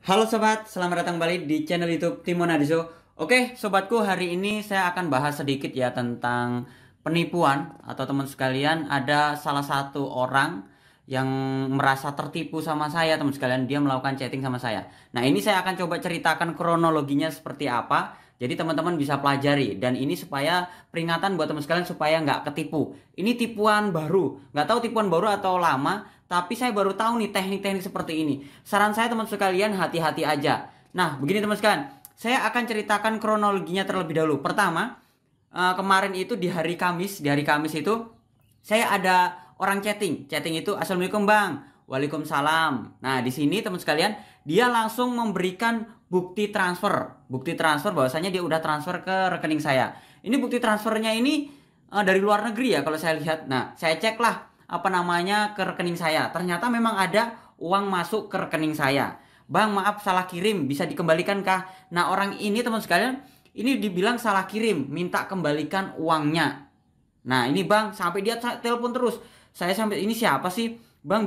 Halo sobat, selamat datang kembali di channel YouTube Timon Adiso. Oke, sobatku, hari ini saya akan bahas sedikit ya tentang penipuan atau teman sekalian, ada salah satu orang yang merasa tertipu sama saya, teman sekalian. Dia melakukan chatting sama saya. Nah, ini saya akan coba ceritakan kronologinya seperti apa. Jadi teman-teman bisa pelajari, dan ini supaya peringatan buat teman sekalian supaya nggak ketipu. Ini tipuan baru, nggak tahu tipuan baru atau lama, tapi saya baru tahu nih teknik-teknik seperti ini. Saran saya teman sekalian, hati-hati aja. Nah, begini teman sekalian, saya akan ceritakan kronologinya terlebih dahulu. Pertama, kemarin itu di hari Kamis itu saya ada orang chatting itu, "Assalamualaikum Bang." "Waalaikumsalam." Nah, di sini teman sekalian, dia langsung memberikan bukti transfer bahwasanya dia udah transfer ke rekening saya. Ini bukti transfernya ini dari luar negeri ya kalau saya lihat. Nah, saya cek lah ke rekening saya. Ternyata memang ada uang masuk ke rekening saya. "Bang, maaf salah kirim, bisa dikembalikan kah?" Nah, orang ini teman sekalian, ini dibilang salah kirim, minta kembalikan uangnya. Nah, ini Bang, sampai dia telepon terus. Saya sampai, ini siapa sih? "Bang,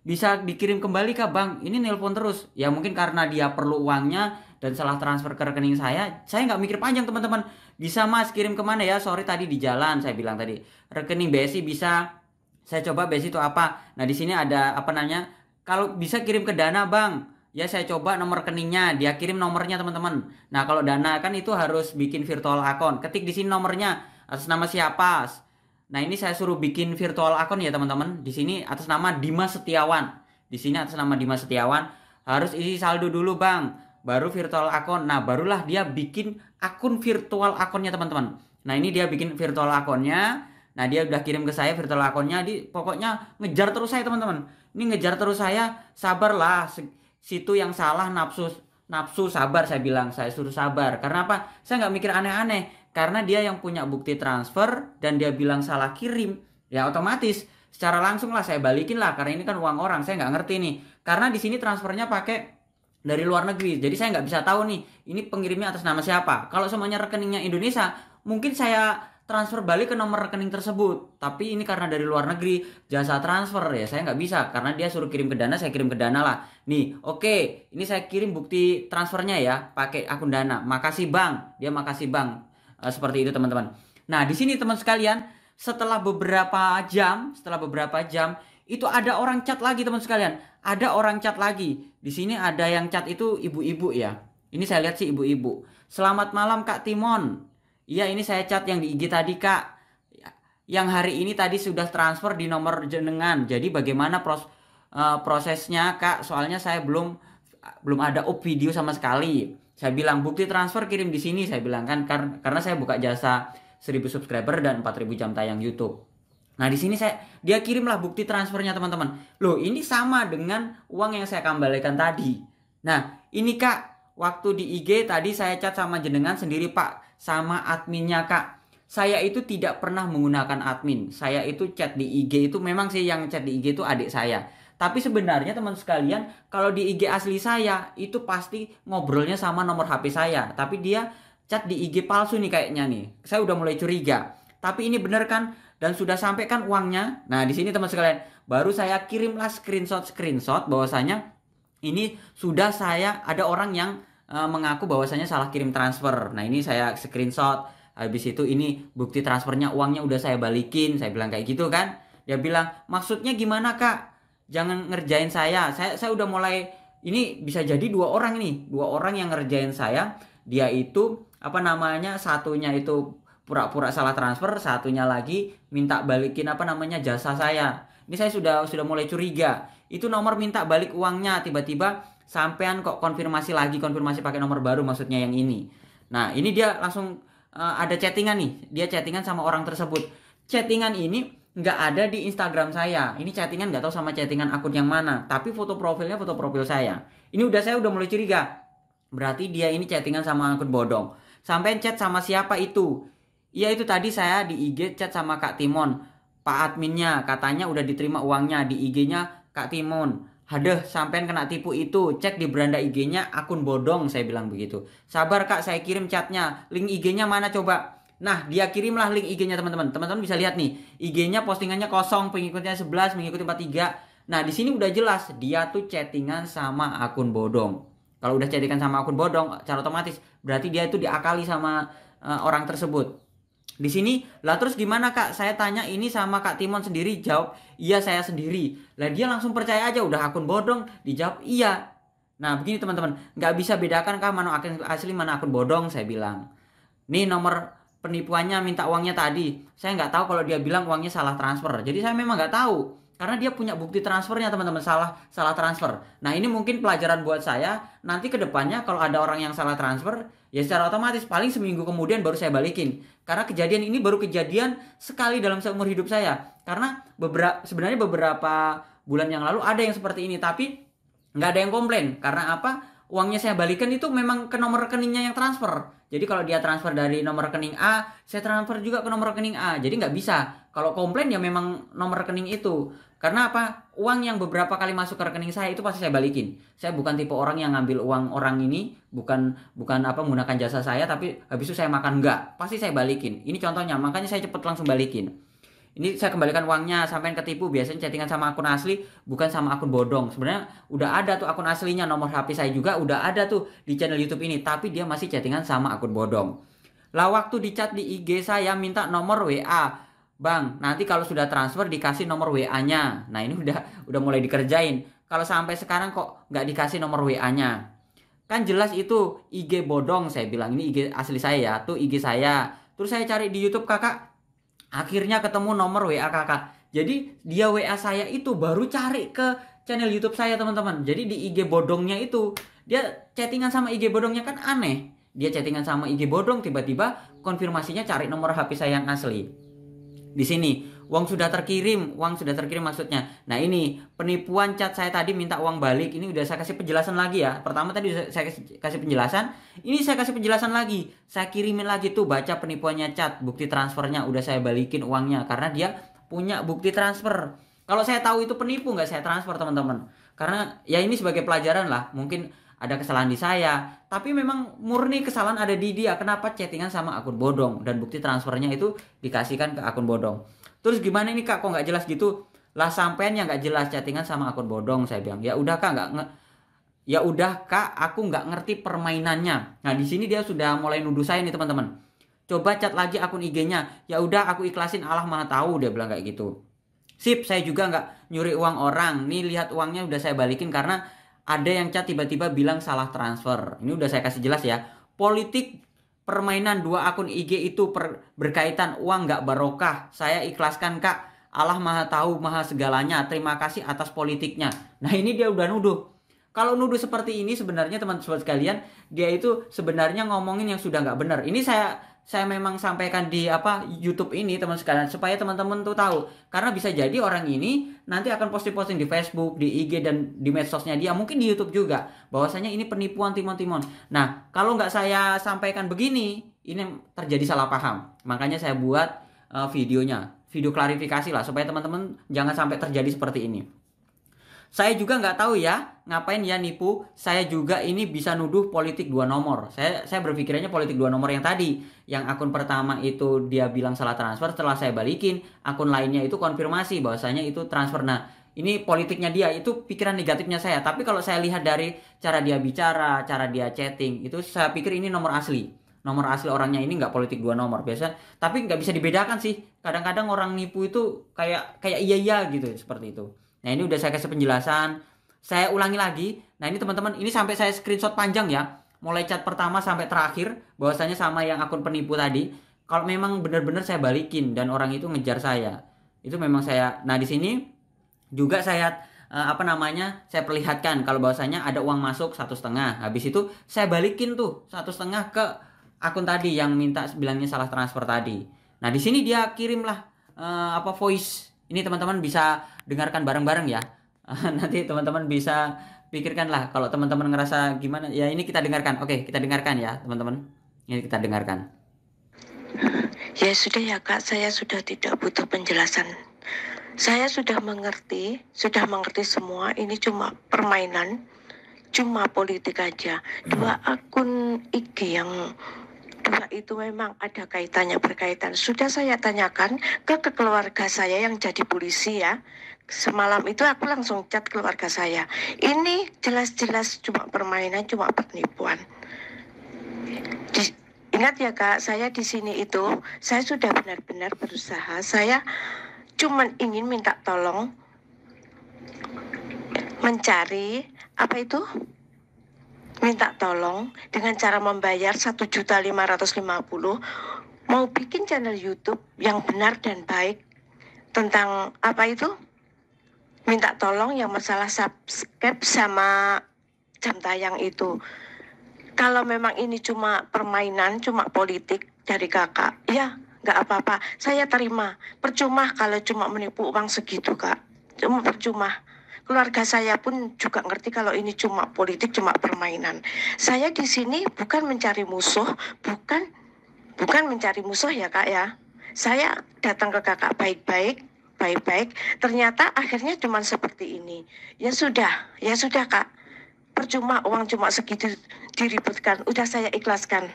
bisa dikirim kembali kah Bang?" Ini nelpon terus. Ya mungkin karena dia perlu uangnya dan salah transfer ke rekening saya. Saya nggak mikir panjang teman-teman. "Bisa Mas, kirim kemana ya? Sorry tadi di jalan," saya bilang tadi. "Rekening BSI bisa." Saya coba BSI itu apa. Nah, di sini ada kalau bisa kirim ke Dana Bang. Ya, saya coba nomor rekeningnya, dia kirim nomornya teman-teman. Nah, kalau Dana kan itu harus bikin virtual account. Ketik di sini nomornya, atas nama siapa. Nah, ini saya suruh bikin virtual account ya teman-teman. Di sini atas nama Dimas Setiawan. Di sini atas nama Dimas Setiawan. Harus isi saldo dulu Bang, baru virtual account. Nah, barulah dia bikin akun virtual accountnya teman-teman. Nah, ini dia bikin virtual accountnya. Nah, dia udah kirim ke saya virtual accountnya. Pokoknya ngejar terus saya teman-teman. Ini ngejar terus saya. "Sabarlah, situ yang salah nafsu, sabar," saya bilang. Saya suruh sabar. Karena apa? Saya nggak mikir aneh-aneh. Karena dia yang punya bukti transfer dan dia bilang salah kirim, ya otomatis secara langsung lah saya balikin lah, karena ini kan uang orang. Saya nggak ngerti nih, karena di sini transfernya pakai dari luar negeri, jadi saya nggak bisa tahu nih ini pengirimnya atas nama siapa. Kalau semuanya rekeningnya Indonesia, mungkin saya transfer balik ke nomor rekening tersebut. Tapi ini karena dari luar negeri, jasa transfer, ya saya nggak bisa. Karena dia suruh kirim ke Dana, saya kirim ke Dana lah. Nih, oke, ini saya kirim bukti transfernya ya, pakai akun Dana. "Makasih Bang." Dia "Makasih Bang." Seperti itu teman-teman. Nah, di sini teman sekalian, setelah beberapa jam itu ada orang chat lagi teman sekalian. Ada orang chat lagi. Di sini ada yang chat itu ibu-ibu ya. Ini saya lihat sih ibu-ibu. "Selamat malam Kak Timon. Iya, ini saya chat yang di IG tadi Kak. Yang hari ini tadi sudah transfer di nomor jenengan. Jadi bagaimana prosesnya Kak? Soalnya saya belum ada up video sama sekali." Saya bilang, "Bukti transfer kirim di sini," saya bilang kan, karena saya buka jasa 1000 subscriber dan 4000 jam tayang YouTube. Nah, di sini dia kirimlah bukti transfernya teman-teman. Loh, ini sama dengan uang yang saya kembalikan tadi. Nah, ini Kak, waktu di IG tadi saya chat sama jenengan sendiri Pak, sama adminnya Kak. Saya itu tidak pernah menggunakan admin. Saya itu chat di IG itu, memang sih yang chat di IG itu adik saya. Tapi sebenarnya teman sekalian, kalau di IG asli saya itu pasti ngobrolnya sama nomor HP saya. Tapi dia chat di IG palsu nih kayaknya nih. Saya udah mulai curiga. Tapi ini bener kan? Dan sudah sampai kan uangnya. Nah, di sini teman sekalian, baru saya kirimlah screenshot bahwasanya ini sudah ada orang yang mengaku bahwasanya salah kirim transfer. Nah, ini saya screenshot. Habis itu ini bukti transfernya, uangnya udah saya balikin. Saya bilang kayak gitu kan. Dia bilang, "Maksudnya gimana Kak? Jangan ngerjain saya." Saya udah mulai, ini bisa jadi dua orang yang ngerjain saya. Dia itu satunya itu pura-pura salah transfer, satunya lagi minta balikin jasa saya. Ini saya sudah mulai curiga. Itu nomor minta balik uangnya, tiba-tiba sampean kok konfirmasi pakai nomor baru, maksudnya yang ini. Nah, ini dia langsung ada chattingan nih. Dia chattingan sama orang tersebut. Chattingan ini nggak ada di Instagram saya. Ini chattingan nggak tahu sama chattingan akun yang mana. Tapi foto profilnya foto profil saya. Saya udah mulai curiga. Berarti dia ini chattingan sama akun bodong. Sampai chat sama siapa itu? Iya, itu tadi saya di IG chat sama Kak Timon. Pak adminnya katanya udah diterima uangnya di IG-nya Kak Timon. "Haduh, sampean kena tipu itu. Cek di beranda IG-nya akun bodong," saya bilang begitu. "Sabar Kak, saya kirim chatnya. Link IG-nya mana coba?" Nah, dia kirimlah link IG-nya teman-teman. Teman-teman bisa lihat nih, IG-nya postingannya kosong, pengikutnya 11, mengikuti 43. Nah, di sini udah jelas dia tuh chattingan sama akun bodong. Kalau udah chattingan sama akun bodong, secara otomatis berarti dia itu diakali sama orang tersebut. Di sini, lah terus gimana Kak? Saya tanya ini sama Kak Timon sendiri, jawab iya saya sendiri. Lah dia langsung percaya aja, udah akun bodong, dijawab iya. Nah begini teman-teman, nggak bisa bedakan Kak mana akun asli mana akun bodong, saya bilang. Nih nomor penipuannya minta uangnya tadi. Saya nggak tahu kalau dia bilang uangnya salah transfer. Jadi saya memang nggak tahu. Karena dia punya bukti transfernya teman-teman, salah transfer. Nah ini mungkin pelajaran buat saya. Nanti ke depannya kalau ada orang yang salah transfer, ya secara otomatis paling seminggu kemudian baru saya balikin. Karena kejadian ini baru kejadian sekali dalam seumur hidup saya. Karena sebenarnya beberapa bulan yang lalu ada yang seperti ini, tapi nggak ada yang komplain. Karena apa? Uangnya saya balikan itu memang ke nomor rekeningnya yang transfer. Jadi kalau dia transfer dari nomor rekening A, saya transfer juga ke nomor rekening A. Jadi nggak bisa. Kalau komplain ya memang nomor rekening itu. Karena apa? Uang yang beberapa kali masuk ke rekening saya itu pasti saya balikin. Saya bukan tipe orang yang ngambil uang orang ini, bukan apa menggunakan jasa saya, tapi habis itu saya makan, enggak. Pasti saya balikin. Ini contohnya, makanya saya cepet langsung balikin. Ini saya kembalikan uangnya, sampai ketipu. Biasanya chattingan sama akun asli, bukan sama akun bodong. Sebenarnya udah ada tuh akun aslinya, nomor HP saya juga udah ada tuh di channel YouTube ini, tapi dia masih chattingan sama akun bodong. Lah waktu di chat di IG saya minta nomor WA. Bang, nanti kalau sudah transfer dikasih nomor WA-nya. Nah ini udah mulai dikerjain. Kalau sampai sekarang kok nggak dikasih nomor WA-nya. Kan jelas itu IG bodong, saya bilang. Ini IG asli saya ya, tuh IG saya. Terus saya cari di YouTube kakak. Akhirnya ketemu nomor WA kakak. Jadi dia WA saya itu baru cari ke channel YouTube saya teman-teman. Jadi di IG bodongnya itu, dia chattingan sama IG bodongnya kan aneh. Dia chattingan sama IG bodong, tiba-tiba konfirmasinya cari nomor HP saya yang asli. Di sini uang sudah terkirim maksudnya. Nah ini penipuan chat saya tadi minta uang balik. Ini udah saya kasih penjelasan lagi ya. Pertama tadi saya kasih penjelasan. Ini saya kasih penjelasan lagi. Saya kirimin lagi tuh baca penipuannya chat, bukti transfernya udah saya balikin uangnya karena dia punya bukti transfer. Kalau saya tahu itu penipu nggak saya transfer teman-teman. Karena ya ini sebagai pelajaran lah. Mungkin ada kesalahan di saya, tapi memang murni kesalahan ada di dia. Kenapa chattingan sama akun bodong dan bukti transfernya itu dikasihkan ke akun bodong. Terus gimana ini kak, kok nggak jelas gitu? Lah sampean yang nggak jelas chattingan sama akun bodong, saya bilang. Ya udah kak, ya udah kak, aku nggak ngerti permainannya. Nah di sini dia sudah mulai nuduh saya nih teman-teman. Coba chat lagi akun IG-nya. Ya udah aku ikhlasin, Allah Maha tahu, dia bilang kayak gitu. Sip, saya juga nggak nyuri uang orang. Nih lihat uangnya udah saya balikin karena ada yang chat tiba-tiba bilang salah transfer. Ini udah saya kasih jelas ya. Politik permainan dua akun IG itu berkaitan uang nggak barokah. Saya ikhlaskan kak. Allah Maha tahu maha segalanya. Terima kasih atas politiknya. Nah ini dia udah nuduh. Kalau nuduh seperti ini sebenarnya teman-teman sekalian, dia itu sebenarnya ngomongin yang sudah nggak benar. Ini saya memang sampaikan di YouTube ini teman sekalian supaya teman-teman tuh tahu. Karena bisa jadi orang ini nanti akan posting-posting di Facebook, di IG dan di medsosnya dia, mungkin di YouTube juga, bahwasanya ini penipuan Timon. Nah, kalau nggak saya sampaikan begini, ini terjadi salah paham. Makanya saya buat videonya, video klarifikasi lah supaya teman-teman jangan sampai terjadi seperti ini. Saya juga nggak tahu ya, ngapain ya nipu. Saya juga ini bisa nuduh politik dua nomor. Saya berpikirannya politik dua nomor yang tadi. Yang akun pertama itu dia bilang salah transfer, setelah saya balikin. Akun lainnya itu konfirmasi bahwasanya itu transfer. Nah, ini politiknya dia, itu pikiran negatifnya saya. Tapi kalau saya lihat dari cara dia bicara, cara dia chatting, itu saya pikir ini nomor asli. Nomor asli orangnya ini nggak politik dua nomor. Biasa, tapi nggak bisa dibedakan sih. Kadang-kadang orang nipu itu kayak iya gitu, seperti itu. Nah ini udah saya kasih penjelasan. Saya ulangi lagi. Nah ini teman-teman, ini sampai saya screenshot panjang ya. Mulai chat pertama sampai terakhir. Bahwasanya sama yang akun penipu tadi. Kalau memang benar-benar saya balikin dan orang itu ngejar saya. Itu memang saya. Nah di sini juga saya saya perlihatkan kalau bahwasanya ada uang masuk 1,5. Habis itu saya balikin tuh 1,5 ke akun tadi yang minta bilangnya salah transfer tadi. Nah di sini dia kirimlah voice. Ini teman-teman bisa dengarkan bareng-bareng ya. Nanti teman-teman bisa pikirkan lah. Kalau teman-teman ngerasa gimana, ya ini kita dengarkan. Oke, kita dengarkan ya teman-teman. Ini kita dengarkan. Ya sudah ya kak, saya sudah tidak butuh penjelasan. Saya sudah mengerti semua. Ini cuma permainan, cuma politik aja. Dua akun IG yang berdua itu memang ada kaitannya, berkaitan. Sudah saya tanyakan ke keluarga saya yang jadi polisi ya. Semalam itu aku langsung chat keluarga saya. Ini jelas-jelas cuma permainan, cuma penipuan. Ingat ya Kak, saya di sini itu, saya sudah benar-benar berusaha. Saya cuman ingin minta tolong mencari, apa itu? Minta tolong dengan cara membayar 1.550.000, mau bikin channel YouTube yang benar dan baik tentang apa itu? Minta tolong yang masalah subscribe sama jam tayang itu. Kalau memang ini cuma permainan, cuma politik dari kakak, ya nggak apa-apa, saya terima. Percuma kalau cuma menipu uang segitu Kak, cuma percuma. Keluarga saya pun juga ngerti kalau ini cuma politik, cuma permainan. Saya di sini bukan mencari musuh, bukan mencari musuh ya Kak ya. Saya datang ke kakak baik-baik. Ternyata akhirnya cuma seperti ini. Ya sudah Kak. Percuma uang cuma segitu diributkan. Udah saya ikhlaskan.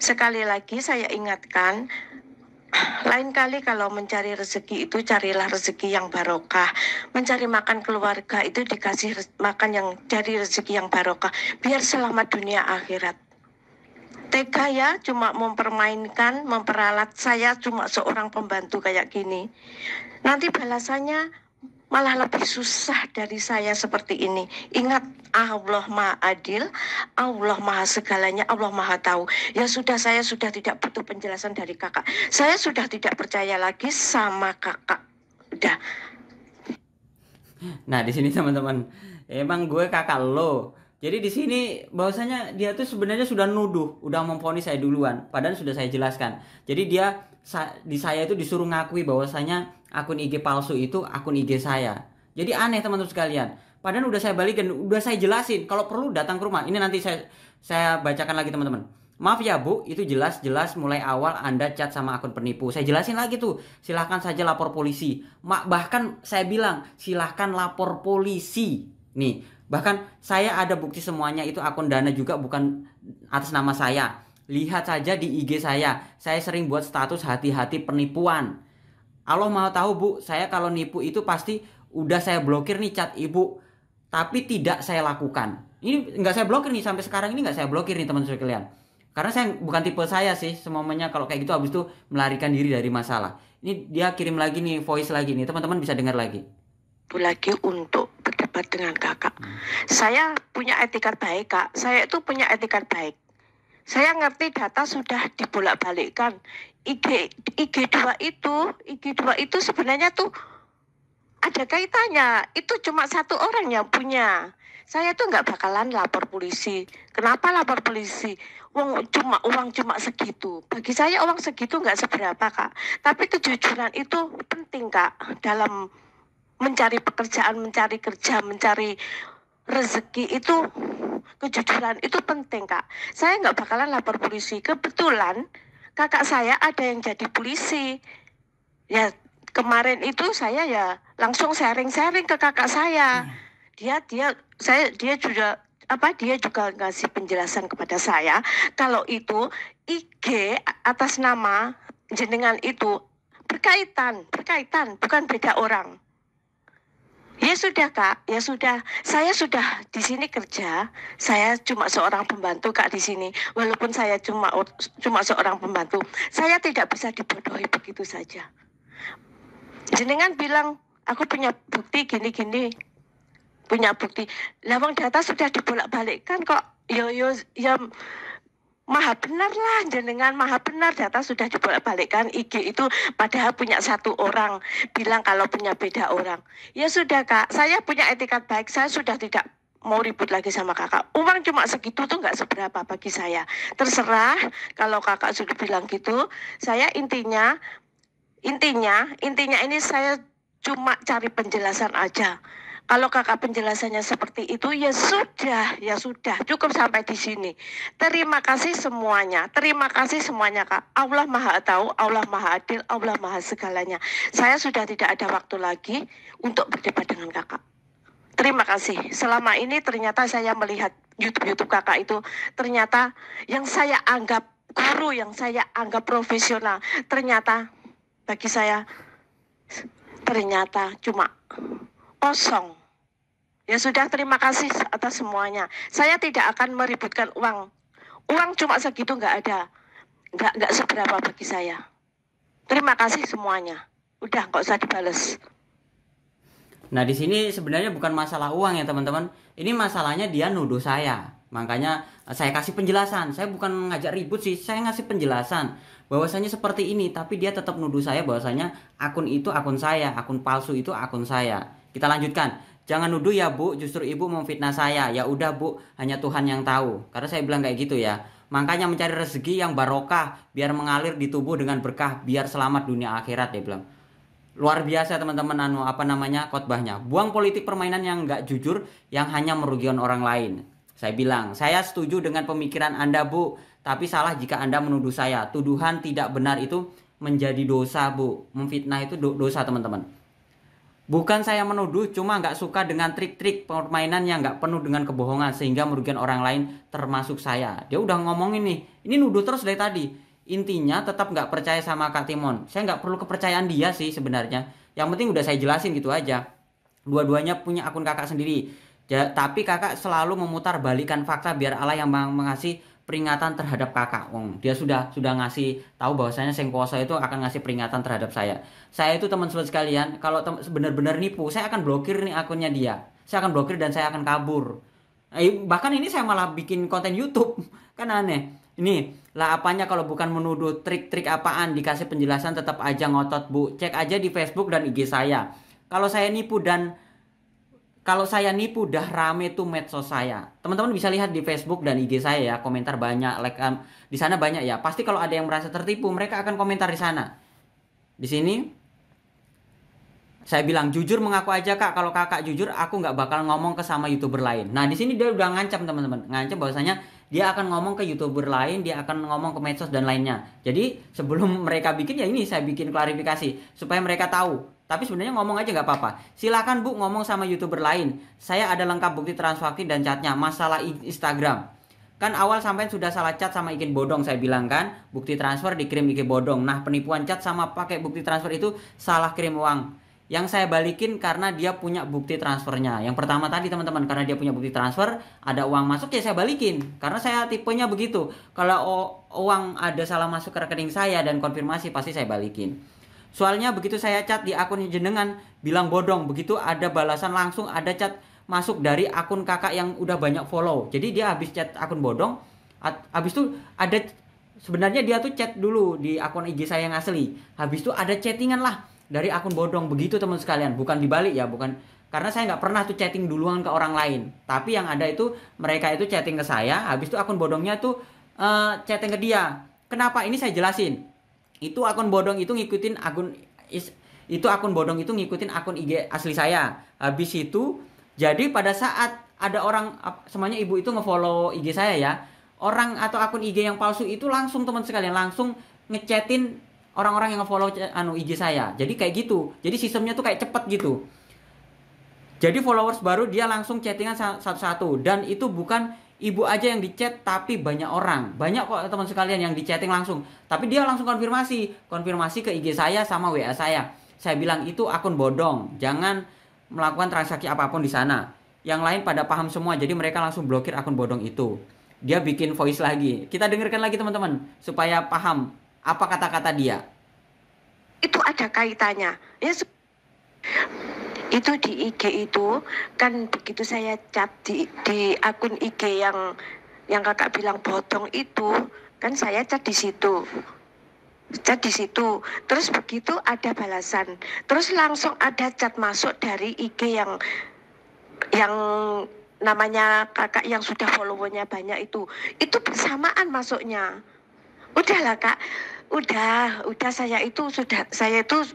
Sekali lagi saya ingatkan, lain kali kalau mencari rezeki itu carilah rezeki yang barokah. Mencari makan keluarga itu dikasih makan yang dari rezeki yang barokah. Biar selamat dunia akhirat. Tega ya, cuma mempermainkan, memperalat saya cuma seorang pembantu kayak gini. Nanti balasannya malah lebih susah dari saya seperti ini. Ingat, Allah Maha Adil, Allah Maha segalanya, Allah Maha tahu. Ya sudah, saya sudah tidak butuh penjelasan dari kakak. Saya sudah tidak percaya lagi sama kakak. Udah. Nah, di sini teman-teman, emang gue kakak lo. Jadi di sini bahwasanya dia tuh sebenarnya sudah nuduh, udah memvonis saya duluan, padahal sudah saya jelaskan. Jadi dia di saya itu disuruh ngakui bahwasanya akun IG palsu itu akun IG saya. Jadi aneh teman-teman sekalian. Padahal udah saya balikin, udah saya jelasin. Kalau perlu datang ke rumah. Ini nanti saya bacakan lagi teman-teman. Maaf ya Bu, itu jelas-jelas mulai awal Anda chat sama akun penipu. Saya jelasin lagi tuh, silahkan saja lapor polisi. Bahkan saya bilang, silahkan lapor polisi. Nih, bahkan saya ada bukti semuanya itu akun Dana juga bukan atas nama saya. Lihat saja di IG saya sering buat status hati-hati penipuan. Allah mau tahu Bu, saya kalau nipu itu pasti udah saya blokir nih chat Ibu. Tapi tidak saya lakukan. Ini nggak saya blokir nih, sampai sekarang ini nggak saya blokir nih teman-teman sekalian. Karena saya bukan tipe saya sih, semuanya kalau kayak gitu habis itu melarikan diri dari masalah. Ini dia kirim lagi nih, voice lagi nih, teman-teman bisa dengar lagi. Lagi untuk berdebat dengan kakak. Saya punya etikat baik Kak, saya itu punya etikat baik. Saya ngerti data sudah dibolak-balikkan. IG2 itu sebenarnya tuh ada kaitannya. Itu cuma satu orang yang punya. Saya tuh nggak bakalan lapor polisi. Kenapa lapor polisi? Uang cuma segitu. Bagi saya uang segitu nggak seberapa Kak. Tapi kejujuran itu penting Kak dalam mencari pekerjaan, mencari kerja, mencari rezeki itu. Kejujuran itu penting Kak. Saya nggak bakalan lapor polisi. Kebetulan kakak saya ada yang jadi polisi. Ya kemarin itu saya ya langsung sharing ke kakak saya. Dia juga ngasih penjelasan kepada saya kalau itu IG atas nama jenengan itu berkaitan, bukan beda orang. Ya sudah Kak, ya sudah. Saya sudah di sini kerja. Saya cuma seorang pembantu Kak di sini. Walaupun saya cuma seorang pembantu, saya tidak bisa dibodohi begitu saja. Jenengan bilang aku punya bukti gini-gini, punya bukti. Lawang data sudah dibolak-balikkan kok. Ya maha benar lah, jenengan maha benar, data sudah dibolak-balikkan. IG itu padahal punya satu orang, bilang kalau punya beda orang. Ya sudah Kak, saya punya etikat baik, saya sudah tidak mau ribut lagi sama kakak. Uang cuma segitu tuh nggak seberapa bagi saya. Terserah kalau kakak sudah bilang gitu. Saya intinya ini saya cuma cari penjelasan aja. Kalau kakak penjelasannya seperti itu, ya sudah, cukup sampai di sini. Terima kasih semuanya Kak. Allah Maha tahu, Allah Maha adil, Allah Maha segalanya. Saya sudah tidak ada waktu lagi untuk berdebat dengan kakak. Terima kasih. Selama ini ternyata saya melihat YouTube kakak itu, ternyata yang saya anggap guru, yang saya anggap profesional, ternyata bagi saya ternyata cuma kosong. Ya sudah, terima kasih atas semuanya. Saya tidak akan meributkan uang. Uang cuma segitu nggak ada. Nggak seberapa bagi saya. Terima kasih semuanya. Udah, nggak usah dibales. Nah, di sini sebenarnya bukan masalah uang ya teman-teman. Ini masalahnya dia nuduh saya. Makanya saya kasih penjelasan. Saya bukan ngajak ribut sih, saya ngasih penjelasan bahwasanya seperti ini, tapi dia tetap nuduh saya bahwasanya akun itu akun saya, akun palsu itu akun saya. Kita lanjutkan. Jangan nuduh ya Bu, justru Ibu memfitnah saya. Ya udah Bu, hanya Tuhan yang tahu. Karena saya bilang kayak gitu ya. Makanya mencari rezeki yang barokah, biar mengalir di tubuh dengan berkah, biar selamat dunia akhirat, dia bilang. Luar biasa teman-teman, khotbahnya. Buang politik permainan yang nggak jujur, yang hanya merugikan orang lain. Saya bilang, saya setuju dengan pemikiran Anda Bu, tapi salah jika Anda menuduh saya. Tuduhan tidak benar itu menjadi dosa Bu. Memfitnah itu dosa teman-teman. Bukan saya menuduh, cuma nggak suka dengan trik-trik permainan yang nggak penuh dengan kebohongan sehingga merugikan orang lain termasuk saya. Dia udah ngomongin nih, ini nuduh terus dari tadi. Intinya tetap nggak percaya sama Kak Timon. Saya nggak perlu kepercayaan dia sih sebenarnya. Yang penting udah saya jelasin gitu aja. Dua-duanya punya akun kakak sendiri. Tapi kakak selalu memutar balikan fakta biar Allah yang mengasih peringatan terhadap kakak. Dia sudah ngasih tahu bahwasanya Seng Kuoso itu akan ngasih peringatan terhadap saya. Saya itu teman-teman sekalian, kalau benar-benar nipu, saya akan blokir nih akunnya dia. Saya akan blokir dan saya akan kabur. Bahkan ini saya malah bikin konten YouTube. Kan aneh. Ini lah apanya kalau bukan menuduh, trik-trik apaan, dikasih penjelasan tetap aja ngotot Bu. Cek aja di Facebook dan IG saya. Kalau saya nipu dah rame tuh medsos saya. Teman-teman bisa lihat di Facebook dan IG saya ya, komentar banyak, like di sana banyak ya. Pasti kalau ada yang merasa tertipu, mereka akan komentar di sana. Di sini saya bilang jujur, mengaku aja Kak, kalau kakak jujur aku nggak bakal ngomong ke sama YouTuber lain. Nah, di sini dia udah ngancam teman-teman, ngancam bahwasanya dia akan ngomong ke YouTuber lain, dia akan ngomong ke medsos dan lainnya. Jadi sebelum mereka bikin ya ini saya bikin klarifikasi supaya mereka tahu. Tapi sebenarnya ngomong aja nggak apa-apa. Silakan Bu ngomong sama YouTuber lain. Saya ada lengkap bukti transaksi dan chatnya. Masalah Instagram. Kan awal sampai sudah salah chat sama IG bodong, saya bilang kan. Bukti transfer dikirim IG bodong. Nah, penipuan chat sama pakai bukti transfer itu salah kirim uang. Yang saya balikin karena dia punya bukti transfernya. Yang pertama tadi teman-teman, karena dia punya bukti transfer, ada uang masuk ya saya balikin. Karena saya tipenya begitu. Kalau uang ada salah masuk ke rekening saya dan konfirmasi, pasti saya balikin. Soalnya begitu saya chat di akun jenengan bilang bodong, begitu ada balasan langsung ada chat masuk dari akun kakak yang udah banyak follow. Jadi dia habis chat akun bodong, habis itu ada sebenarnya dia tuh chat dulu di akun IG saya yang asli. Habis itu ada chattingan lah dari akun bodong. Begitu teman sekalian, bukan dibalik ya, bukan, karena saya nggak pernah tuh chatting duluan ke orang lain. Tapi yang ada itu mereka itu chatting ke saya, habis itu akun bodongnya tuh chatting ke dia. Kenapa? Ini saya jelasin. Itu akun bodong itu ngikutin akun akun IG asli saya. Habis itu jadi pada saat ada orang, semuanya ibu itu ngefollow IG saya ya, orang atau akun IG yang palsu itu langsung teman sekalian langsung ngechatin orang-orang yang nge-follow IG saya. Jadi kayak gitu. Jadi sistemnya tuh kayak cepet gitu. Jadi followers baru dia langsung chattingan satu-satu. Dan itu bukan ibu aja yang di-chat, tapi banyak orang. Banyak kok teman sekalian yang di-chatting langsung. Tapi dia langsung konfirmasi ke IG saya sama WA saya. Saya bilang itu akun bodong. Jangan melakukan transaksi apapun di sana. Yang lain pada paham semua. Jadi mereka langsung blokir akun bodong itu. Dia bikin voice lagi. Kita dengarkan lagi teman-teman supaya paham apa kata-kata dia. Itu ada kaitannya. Ya, itu di IG itu kan begitu saya chat di akun IG yang kakak bilang bodong itu, kan saya chat di situ. Terus begitu ada balasan. Terus langsung ada chat masuk dari IG yang namanya kakak yang sudah followernya banyak itu bersamaan masuknya. Udahlah Kak, udah saya itu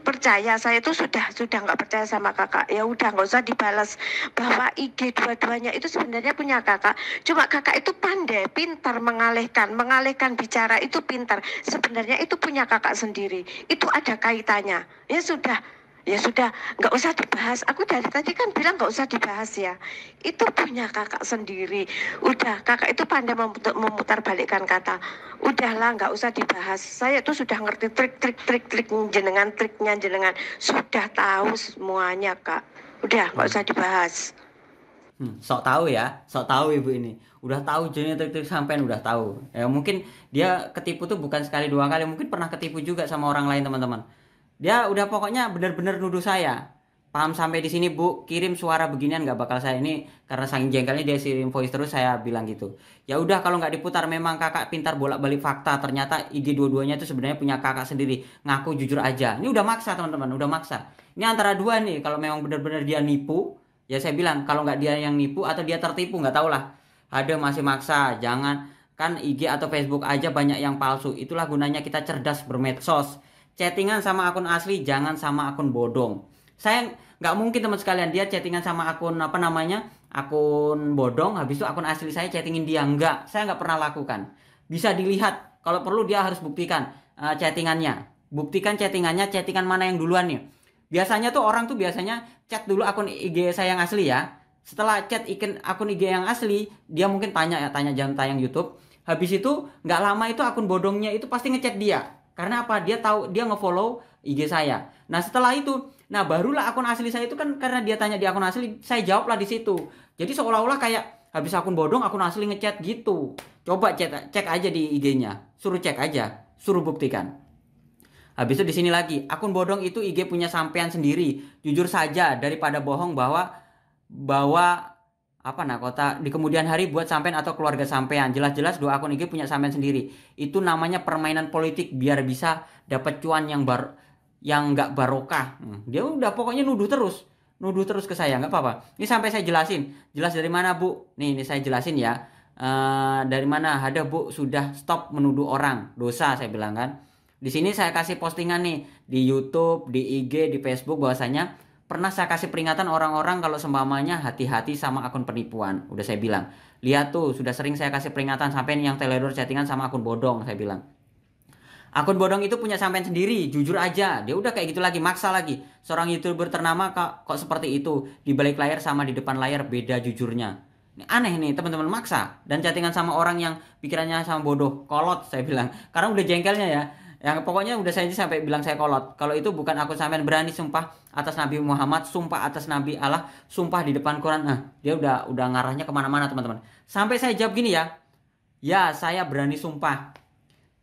percaya, saya itu sudah nggak percaya sama kakak. Ya udah nggak usah dibalas, bahwa IG dua-duanya itu sebenarnya punya kakak. Cuma kakak itu pandai, pintar mengalihkan bicara itu pintar. Sebenarnya itu punya kakak sendiri. Itu ada kaitannya. Ya sudah, Ya sudah, nggak usah dibahas. Aku dari tadi kan bilang nggak usah dibahas ya. Itu punya kakak sendiri. Udah, kakak itu pandai memutarbalikkan kata. Udahlah, nggak usah dibahas. Saya tuh sudah ngerti trik jenengan, triknya jenengan. Sudah tahu semuanya, Kak. Udah, nggak usah dibahas. Sok tahu ya, sok tahu ibu ini. Udah tahu jenis trik-trik sampean, udah tahu. Ya mungkin dia ketipu tuh bukan sekali dua kali, mungkin pernah ketipu juga sama orang lain teman-teman. Dia udah pokoknya benar-benar nuduh saya. Paham sampai di sini bu, kirim suara beginian nggak bakal saya ini karena saking jengkelnya dia kirim voice terus saya bilang gitu. Ya udah kalau nggak diputar memang kakak pintar bolak-balik fakta. Ternyata IG dua-duanya itu sebenarnya punya kakak sendiri. Ngaku jujur aja. Ini udah maksa teman-teman, udah maksa. Ini antara dua nih. Kalau memang benar-benar dia nipu, ya saya bilang kalau nggak dia yang nipu atau dia tertipu nggak tahu lah. Ada masih maksa, jangan kan IG atau Facebook aja banyak yang palsu. Itulah gunanya kita cerdas bermedsos. Chattingan sama akun asli, jangan sama akun bodong. Saya nggak mungkin teman sekalian dia chattingan sama akun apa namanya akun bodong, habis itu akun asli saya chattingin dia nggak. Saya nggak pernah lakukan. Bisa dilihat. Kalau perlu dia harus buktikan chattingannya. Buktikan chattingannya, chattingan mana yang duluan nih. Biasanya tuh orang tuh biasanya chat dulu akun IG saya yang asli ya. Setelah chat akun IG yang asli, dia mungkin tanya ya, tanya jam tayang YouTube. Habis itu nggak lama itu akun bodongnya itu pasti ngechat dia. Karena apa? Dia tahu dia ngefollow IG saya. Nah setelah itu, nah barulah akun asli saya itu kan karena dia tanya di akun asli, saya jawablah di situ. Jadi seolah-olah kayak habis akun bodong, akun asli ngechat gitu. Coba cek aja di IG-nya, suruh cek aja, suruh buktikan. Habis itu di sini lagi, akun bodong itu IG punya sampean sendiri. Jujur saja daripada bohong bahwa apa nah kota di kemudian hari buat sampean atau keluarga sampean. Jelas-jelas dua akun IG punya sampean sendiri. Itu namanya permainan politik biar bisa dapat cuan yang nggak barokah. Dia udah pokoknya nuduh terus ke saya, nggak apa-apa. Ini sampai saya jelasin. Jelas dari mana bu? Ini saya jelasin ya. Dari mana ada bu sudah stop menuduh orang dosa saya bilang kan. Di sini saya kasih postingan nih di YouTube, di IG, di Facebook bahwasanya pernah saya kasih peringatan orang-orang kalau seumpamanya hati-hati sama akun penipuan. Udah saya bilang. Lihat tuh, sudah sering saya kasih peringatan sampai yang teledor chattingan sama akun bodong saya bilang. Akun bodong itu punya sampean sendiri, jujur aja. Dia udah kayak gitu lagi, maksa lagi. Seorang YouTuber ternama kok seperti itu. Di balik layar sama di depan layar beda jujurnya. Ini aneh nih teman-teman, maksa. Dan chattingan sama orang yang pikirannya sama bodoh, kolot saya bilang. Karena udah jengkelnya ya. Yang pokoknya udah saya sampai bilang saya kolot. Kalau itu bukan akun sampean, berani sumpah atas Nabi Muhammad, sumpah atas Nabi Allah, sumpah di depan Quran. Nah, dia udah ngarahnya kemana-mana teman-teman. Sampai saya jawab gini ya. Ya, saya berani sumpah.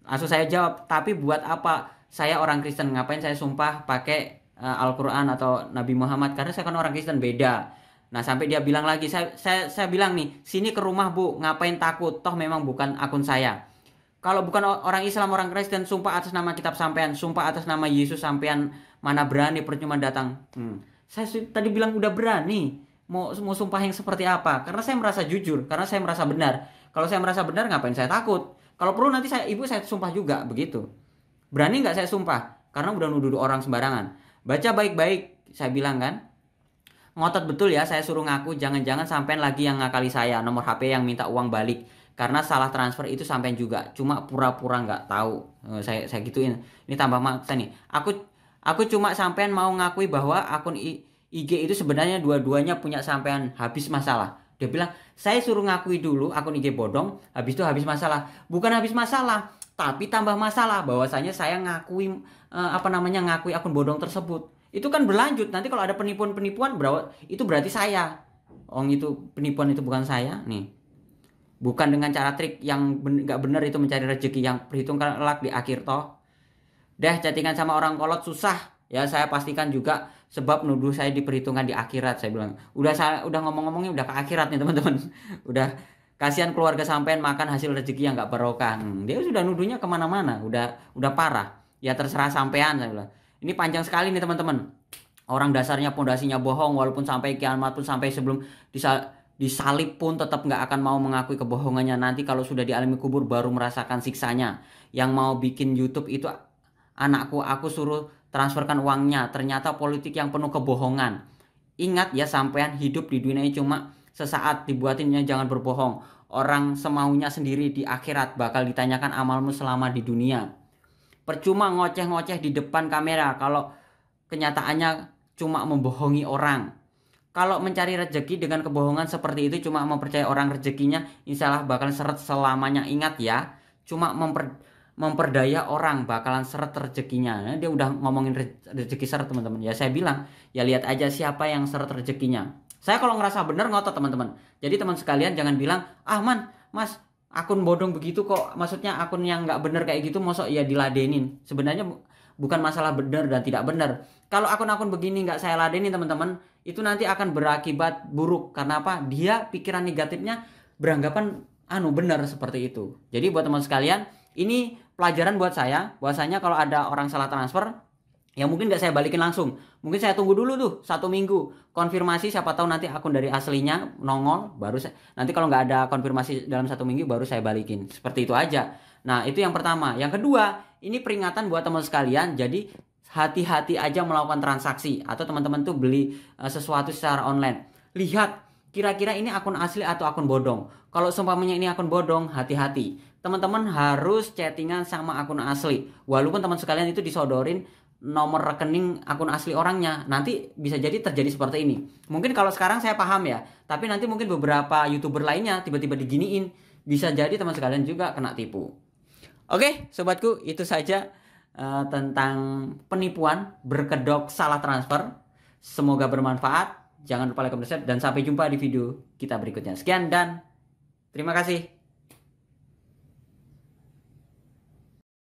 Langsung saya jawab, tapi buat apa? Saya orang Kristen, ngapain saya sumpah pakai Al-Quran atau Nabi Muhammad? Karena saya kan orang Kristen, beda. Nah sampai dia bilang lagi, saya bilang nih, sini ke rumah bu, ngapain takut? Toh memang bukan akun saya. Kalau bukan orang Islam, orang Kristen, sumpah atas nama kitab sampean, sumpah atas nama Yesus sampean, mana berani percuma datang. Saya tadi bilang udah berani. Mau sumpah yang seperti apa? Karena saya merasa jujur, karena saya merasa benar. Kalau saya merasa benar, ngapain saya takut? Kalau perlu nanti ibu saya sumpah juga, begitu. Berani nggak saya sumpah? Karena udah nuduh orang sembarangan. Baca baik-baik, saya bilang kan. Ngotot betul ya, saya suruh ngaku, jangan-jangan sampean lagi yang ngakali saya, nomor HP yang minta uang balik. Karena salah transfer itu sampean juga, cuma pura-pura nggak tahu. Saya gituin. Ini tambah maksa nih. Aku cuma sampean mau ngakui bahwa akun IG itu sebenarnya dua-duanya punya sampean, habis masalah. Dia bilang, saya suruh ngakui dulu akun IG bodong, habis itu habis masalah. Bukan habis masalah, tapi tambah masalah bahwasanya saya ngakui ngakui akun bodong tersebut. Itu kan berlanjut. Nanti kalau ada penipuan-penipuan, itu berarti saya. Itu penipuan itu bukan saya. Nih. Bukan dengan cara trik yang gak benar itu mencari rezeki yang perhitungkan kelak di akhir toh. Chattingan sama orang kolot susah. Ya saya pastikan juga sebab nuduh saya diperhitungkan di akhirat saya bilang. Udah ngomong-ngomongnya udah ke akhirat nih teman-teman. Udah kasihan keluarga sampean makan hasil rezeki yang gak barokah. Dia sudah nuduhnya kemana-mana. Udah parah. Ya terserah sampean saya bilang. Ini panjang sekali nih teman-teman. Orang dasarnya pondasinya bohong walaupun sampai kiamat pun sampai sebelum disalib pun tetap nggak akan mau mengakui kebohongannya. Nanti kalau sudah di alam kubur baru merasakan siksanya. Yang mau bikin YouTube itu anakku, aku suruh transferkan uangnya. Ternyata politik yang penuh kebohongan. Ingat ya sampean hidup di dunia ini cuma sesaat, dibuatinnya jangan berbohong. Orang semaunya sendiri di akhirat bakal ditanyakan amalmu selama di dunia. Percuma ngoceh-ngoceh di depan kamera kalau kenyataannya cuma membohongi orang. Kalau mencari rezeki dengan kebohongan seperti itu, cuma mempercayai orang rezekinya, insya Allah bakalan seret selamanya. Ingat ya, cuma memperdaya orang bakalan seret rezekinya. Nah, dia udah ngomongin rezeki seret teman-teman. Ya saya bilang, ya lihat aja siapa yang seret rezekinya. Saya kalau ngerasa bener ngotot teman-teman. Jadi teman sekalian jangan bilang, ah mas akun bodong begitu kok. Maksudnya akun yang nggak bener kayak gitu, mosok ya diladenin. Sebenarnya bukan masalah benar dan tidak benar. Kalau akun-akun begini nggak saya ladenin teman-teman, itu nanti akan berakibat buruk. Karena apa? Dia pikiran negatifnya beranggapan benar seperti itu. Jadi buat teman sekalian, ini pelajaran buat saya. Bahwasanya kalau ada orang salah transfer, ya mungkin nggak saya balikin langsung. Mungkin saya tunggu dulu tuh 1 minggu konfirmasi, siapa tahu nanti akun dari aslinya nongol, baru nanti kalau nggak ada konfirmasi dalam 1 minggu baru saya balikin. Seperti itu aja. Nah itu yang pertama. Yang kedua, ini peringatan buat teman sekalian. Jadi hati-hati aja melakukan transaksi atau teman-teman tuh beli sesuatu secara online. Lihat kira-kira ini akun asli atau akun bodong. Kalau seumpamanya ini akun bodong, hati-hati. Teman-teman harus chattingan sama akun asli. Walaupun teman sekalian itu disodorin nomor rekening akun asli orangnya, nanti bisa jadi terjadi seperti ini. Mungkin kalau sekarang saya paham ya, tapi nanti mungkin beberapa YouTuber lainnya tiba-tiba diginiin, bisa jadi teman sekalian juga kena tipu. Oke, sobatku, itu saja tentang penipuan berkedok salah transfer. Semoga bermanfaat. Jangan lupa like, comment, share, dan sampai jumpa di video kita berikutnya. Sekian dan terima kasih.